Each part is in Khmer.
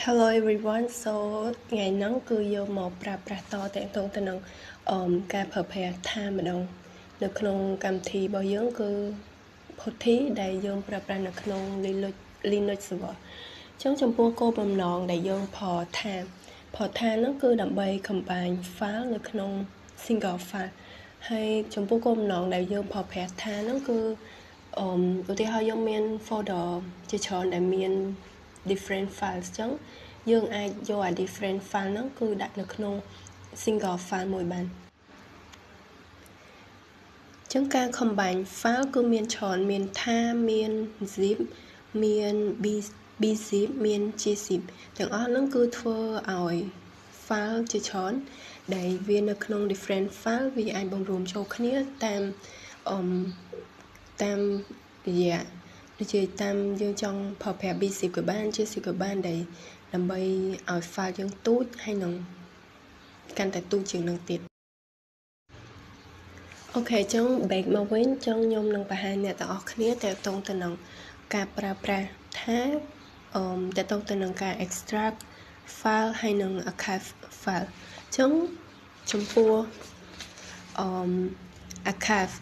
Hello everyone. So ngày nắng cứ vô một pra to tại tông tên nông ca prepare time mà đông đượcក្នុងកម្មវិធីរបស់យើងគឺផុតធីដែលយើងប្រើប្រាស់នៅក្នុង Linux server អញ្ចឹងចំពោះគោលបំណងដែលយើងផថាហ្នឹងគឺដើម្បី combine file នៅក្នុង single file ហើយចំពោះគោលបំណងដែលយើងផប្រាស់ថាហ្នឹងគឺឧទាហរណ៍យើងមាន folder ជាច្រើនដែលមាន different files អញ្ចឹងយើងអាចយកអា different file ហ្នឹងគឺដាក់នៅក្នុង single file មួយបានអញ្ចឹងការ combine file គឺមានច្រើនមានថាមាន zip មាន bzip មាន gzip ទាំងអស់ហ្នឹងគឺធ្វើឲ្យ file ជាច្រើនដែលវានៅក្នុង different file វាអាចបង្រួមចូលគ្នាតាមរយៈដូចជាតាមយើងចង់ប្រើប្រាស់ bzip ក៏បាន gzip ក៏បានដែលដើម្បីឲ្យ file យើងទូចហើយនឹងកាន់តែទូចជាងនឹងទៀតអូខេចឹង back មកវិញចឹងខ្ញុំនឹងបង្ហាញអ្នកទាំងអស់គ្នាតើតងទៅនឹងការប្រើប្រាស់ថាតើតងទៅនឹងការ extract file ហើយនឹង archive file ចឹងចំពោះarchive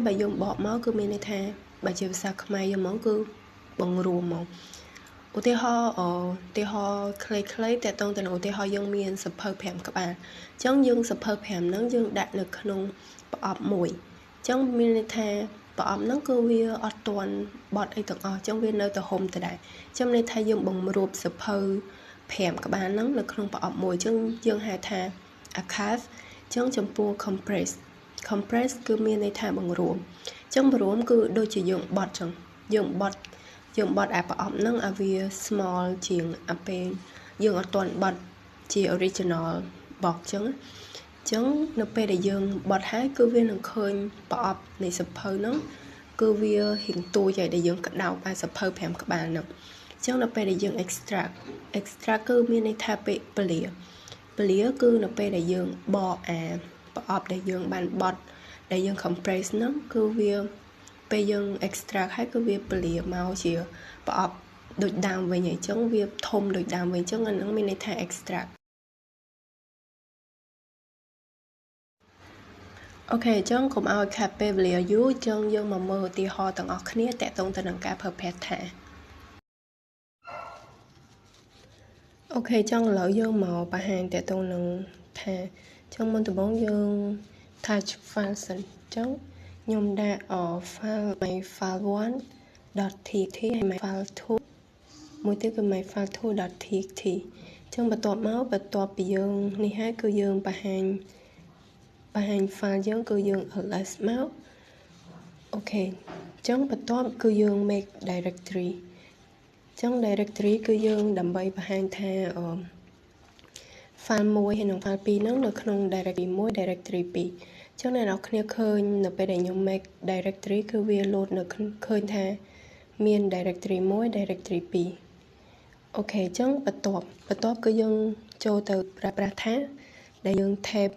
បើយើងបកមកគឺមានន័យថាបើជាភាសាខ្មែរយើងមកគឺបង្រួមមកឧទាហរណ៍ខ្លីៗតើតងទៅនឹងឧទាហរណ៍យើងមានសភៅ5ក្បាលអញ្ចឹងយើងសភៅ5ហ្នឹងយើងដាក់នៅក្នុងប្រអប់មួយអញ្ចឹងមានន័យថាប្រអប់ហ្នឹងគឺវាអត់ទាន់បត់អីទាំងអស់អញ្ចឹងវានៅតែហុំទៅដែរអញ្ចឹងន័យថាយើងបង្រួបសភៅ5ក្បាលហ្នឹងនៅក្នុងប្រអប់មួយអញ្ចឹងយើងហៅថា archive អញ្ចឹងចំពោះ compress គឺមានន័យថាបង្រួមអញ្ចឹងបង្រួមគឺដូចជាយើងបត់អញ្ចឹងយើងបត់អាប្រអប់ហ្នឹងឲ្យវា small ជាងអាពេលយើងអត់ទាន់បត់ជា original box អញ្ចឹងនៅពេលដែលយើងបត់ហើយគឺវានឹងឃើញប្រអប់នៃសភៅហ្នឹងគឺវារៀងទូចហើយដែលយើងក្តោបអាសភៅ5ក្បាលហ្នឹងអញ្ចឹងនៅពេលដែលយើង extract គឺមានន័យថាពលាគឺនៅពេលដែលយើងបកអាប្រអប់ដែលយើងបានបត់ដែលយើង compress ហ្នឹងគឺវាពេលយើង extract ហើយគឺវាពលាមកជាប្រអប់ដូចដើមវិញអញ្ចឹងវាធំដូចដើមវិញអញ្ចឹងអាហ្នឹងមានន័យថា extract អូខេអញ្ចឹងកុំឲ្យខាតពេលវេលាយូរអញ្ចឹងយើងមកមើលឧទាហរណ៍ទាំងអស់គ្នាតកតងទៅនឹងការប្រើប្រាស់ថាអូខេអញ្ចឹងឥឡូវយើងមកបង្ហាញតកតងនឹងថាអញ្ចឹងមុនដំបូងយើង touch file សិនអញ្ចឹងខ្ញុំដាក់file my file 1.txt ហើយ my file 2មួយទៀតគឺ my file 2.txt អញ្ចឹងបន្ទាប់ពីយើងនេះហើយគឺយើងបង្ហាញ file យើងគឺយើង ls មកអូខេអញ្ចឹងបន្ទាប់គឺយើង make directory អញ្ចឹង directory គឺយើងដើម្បីបង្ហាញថាfile 1ហើយនិង file 2ហ្នឹងនៅក្នុង directory 1 directory 2អញ្ចឹងអ្នកនរគ្នាឃើញនៅពេលដែលខ្ញុំ make directory គឺវា load នៅឃើញថាមាន directory 1 directory 2អូខេអញ្ចឹងបន្ទាប់គឺយើងចូលទៅប្រើប្រាស់ថាដែលយើង tab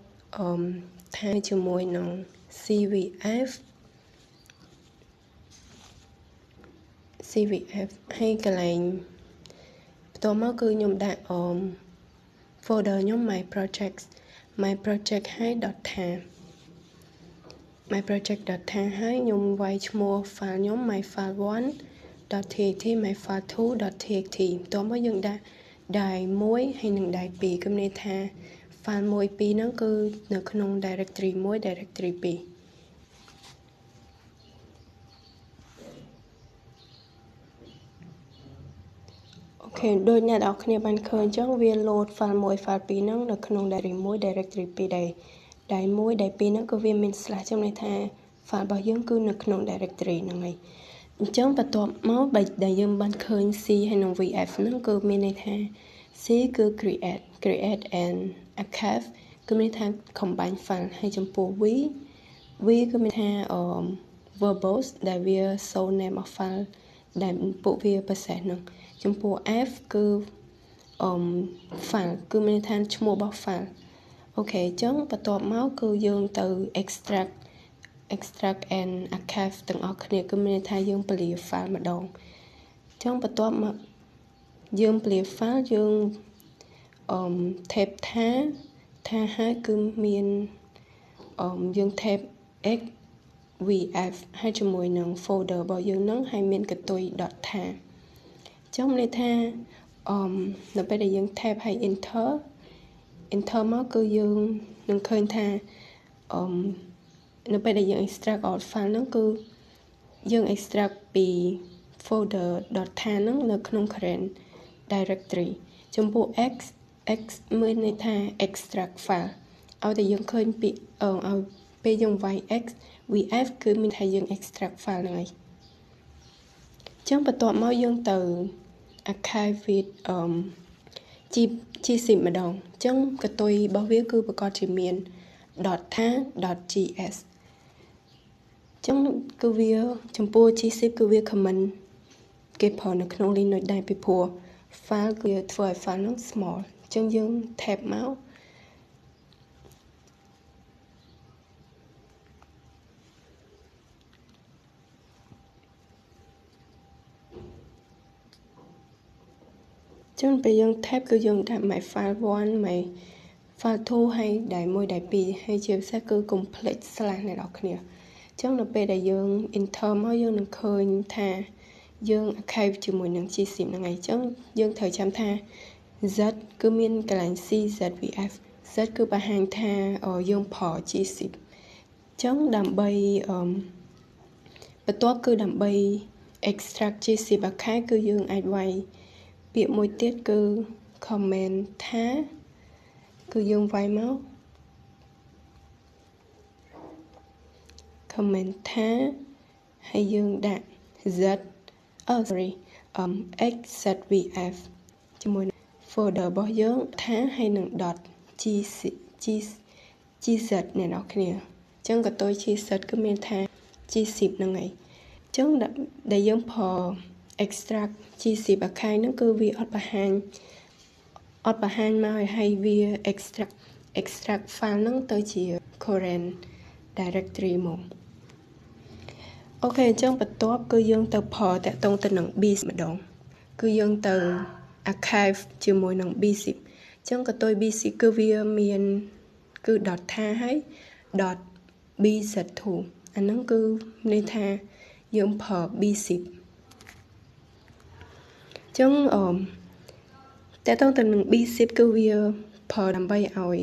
ថាជាមួយនឹង cvf ហើយកន្លែងបន្ទាប់មកគឺខ្ញុំដាក់ folder ខ្ញុំ my project ហើយ my project.tar ហើយខ្ញុំវាយឈ្មោះ file ខ្ញុំ my file 1.txt my file 2.txt បន្ទាប់មកយើងដាក់ដៃ1ហើយនិងដៃ2គឺមានន័យថា file 1 2ហ្នឹងគឺនៅក្នុង directory 1 directory 2អូខេដូចអ្នកនរគ្នាបានឃើញអញ្ចឹងវា load file 1 file 2ហ្នឹងនៅក្នុង directory 1 directory 2ដែរដៃ1ដៃ2ហ្នឹងគឺវាមាន slash ចឹងន័យថា file របស់យើងគឺនៅក្នុង directory ហ្នឹងហើយអញ្ចឹងបន្ទាប់មកបើដែលយើងបានឃើញ C ហើយនិង VF ហ្នឹងគឺមានន័យថា C គឺ create and archive គឺមានន័យថា combine file ហើយចំពោះ V គឺមានថាverbose ដែលវា show name of file ដែលពួកវាប្រសេសហ្នឹងចំពោះ F គឺfile គឺមានន័យថាឈ្មោះរបស់ file អូខេអញ្ចឹងបន្ទាប់មកគឺយើងទៅ extract and archive ទាំងអស់គ្នាគឺមានន័យថាយើងពលា file ម្ដងអញ្ចឹងបន្ទាប់មក dương ple file dương thép tha hai cứ miền dương thép xvf hai cho mùi nâng folder bao dương nâng hai miền cái tôi dot tha trong này tha nó bây giờ dương thép hay enter máu cứ dương nâng khơi tha nó bây giờ dương extract out file nó cứ dương extract bị folder dot tha nó là không current directory trong bộ x mới này tha extract file ao thì dương khơi bị ao bây dùng vài x vf cứ mình thay dương extract file này trong bài toán máu dương từ archive with chi xịn mà đồng trong cái tôi bảo viết cứ bà con chỉ miền .tha.gs trong cứ việc trong bộ chi xịn cứ việc comment cái phở nó không lên nội đại bị phù file cứ phơi file nó small trong dương thẹp máu trong bây giờ thép cứ dùng đại máy file one máy file two hay đại môi đại pi hay chiều sẽ cứ complete slash này đọc nè trong là bây giờ dùng enter máu dương được khơi tha dương archive chữ mùi nâng chi xịn là ngày trong dương thời trăm tha z cứ miên cái lạnh c zvf z cứ bà hàng tha ở dương phỏ chi xịn trong đàm bay bà toát cứ đàm bay extract chi xịn bà khai cứ dương ai quay việc môi tiết cứ comment tha cứ dùng vài máu comment tha hay dùng đạn z sorry xzvf cho môi folder bao dưỡng tha hay nâng dot chi giật này nó kia chẳng có tôi chi giật cứ men tha chi xịp nâng này chẳng để dưỡng phò extract chi xịp bà khai nó cứ vì ọt bà hàn mà hay vì extract file nó tới chỉ current directory một ok trong bật top cứ dương từ phò tại tông từ nâng bi mà đồng cứ dương từ archive chỉ môi nâng bi xịp trong cái tôi bi xịp cứ vì miền cứ dot tha hay dot bi giật thủ anh nó cứ nên tha dương phò bi xịp trongแต่ต้องแต่1 B10 គឺវាប្រើដើម្បីឲ្យ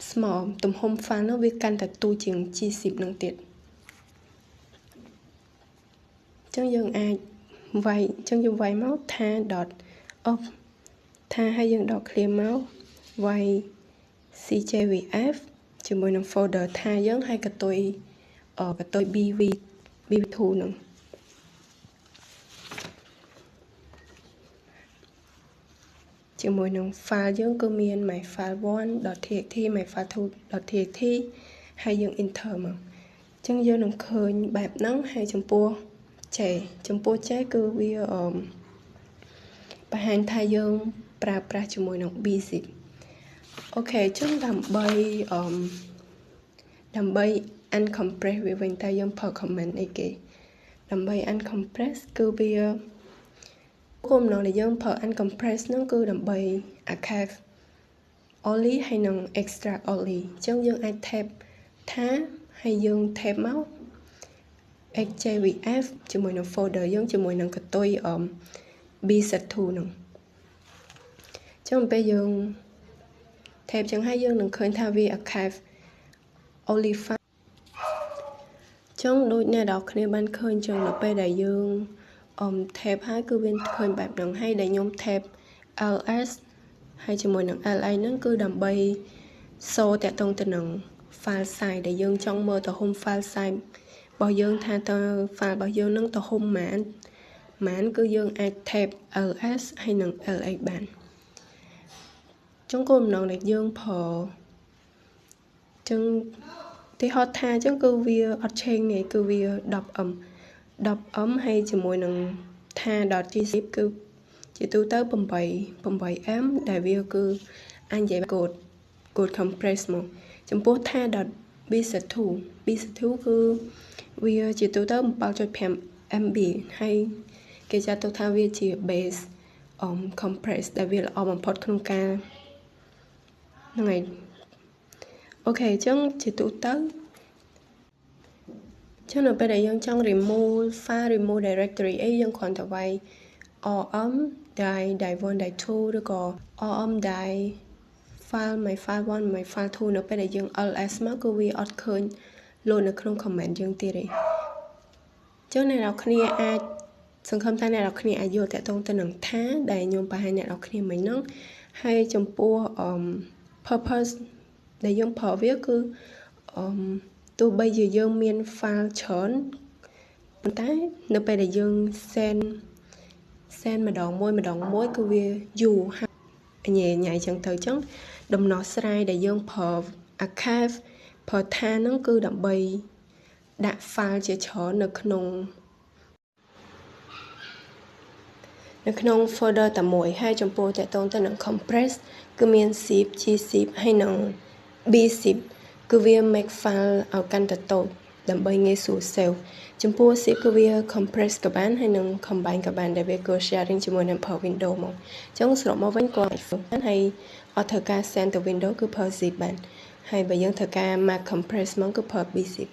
small ទំហំ file នោះវាកាន់តែទូជាង G10 នឹងទៀតចឹងយើងអាចវាយចឹងយើងវាយមកថា .off ថាឲ្យយើងដក clear មកវាយ CJVF ជាមួយនឹង folder ថាយើងឲ្យកតុយBV2 នឹងជាមួយនឹង file យើងគឺមាន my file 1.txt my file 2.txt ហើយយើង enter មកអញ្ចឹងយើងនឹងឃើញបែបហ្នឹងហើយចំពោះ J គឺវាបង្ហាញថាយើងប្រើប្រាស់ជាមួយនឹង basic អូខេអញ្ចឹងដើម្បី uncompress វាវិញតែយើងប្រើ comment អីគេដើម្បី uncompress គឺវាគោលបំណងដែលយើងប្រើ uncompress ហ្នឹងគឺដើម្បី archive only ហើយនឹង extract only អញ្ចឹងយើងអាច tab ថាហើយយើង tab មក xjvf ជាមួយនឹង folder យើងជាមួយនឹងកតុយb2 ហ្នឹងអញ្ចឹងពេលយើង tab ចឹងហើយយើងនឹងឃើញថាវា archive only file អញ្ចឹងដូចអ្នកនរគ្នាបានឃើញចឹងនៅពេលដែលយើងtab ហើយគឺវាឃើញបែបហ្នឹងហើយដែលខ្ញុំ tab ls ហើយជាមួយនឹង la ហ្នឹងគឺដើម្បីសូតាក់ទងទៅនឹង file size ដែលយើងចង់មើលទំហំ file size របស់យើងថាតើ file របស់យើងហ្នឹងទំហំប៉ុន្មានគឺយើងអាច tab ls ហើយនឹង la បានចុងគោលបំណងដែលយើងប្រើចឹងទីហត់ថាចឹងគឺវាអត់ឆេងនេះគឺវា 10m ហើយជាមួយនឹងថា .gzip គឺជាទូទៅ 8m ដែលវាគឺអាចនិយាយកូដ compress មកចំពោះថា .b2 គឺវាជាទូទៅ 7.5 MB ហើយ គេចាត់ទុកថាវាជា base compress ដែលវាល្អបំផុតក្នុងការហ្នឹងហើយអូខេអញ្ចឹងជាទូទៅចឹងនៅពេលដែលយើងចង់ remove file remove directory អីយើងគ្រាន់តែវាយ rm -1 -2 ឬក៏ rm -file my file 1 my file 2 នៅពេលដែលយើង ls មកគឺវាអត់ឃើញលោតនៅក្នុង comment យើងទៀតទេចឹងអ្នកនរគ្នាអាចសង្ឃឹមថាអ្នកនរគ្នាអាចយល់តាក់ទងទៅនឹងថាដែលខ្ញុំបង្ហាញអ្នកនរគ្នាមិញហ្នឹងហើយចំពោះpurpose ដែលយើងប្រើវាគឺទោះបីជាយើងមាន file ច្រើនប៉ុន្តែនៅពេលដែលយើង send ម្ដងមួយគឺវាយូរហើយញ៉ៃចឹងទៅចឹងដំណោះស្រាយដែលយើងប្រើ archive ប្រើថាហ្នឹងគឺដើម្បីដាក់ file ជាច្រើននៅក្នុង folder តែមួយហើយចំពោះតាក់ទងទៅនឹង compress គឺមាន zip gzip ហើយនិង bzip គឺវា make file ឲ្យកាន់តែតូចដើម្បីងាយស្រួល save ចំពោះ zip គឺវា compress ក៏បានហើយនិង combine ក៏បានដែលវាក៏ sharing ជាមួយនឹង ប្រើ Windows មកអញ្ចឹងសរុបមកវិញគាត់ហើយអត់ត្រូវការ send ទៅ Windows គឺប្រើ zip បានហើយបើយើងត្រូវការ mark compress មកគឺប្រើ bzip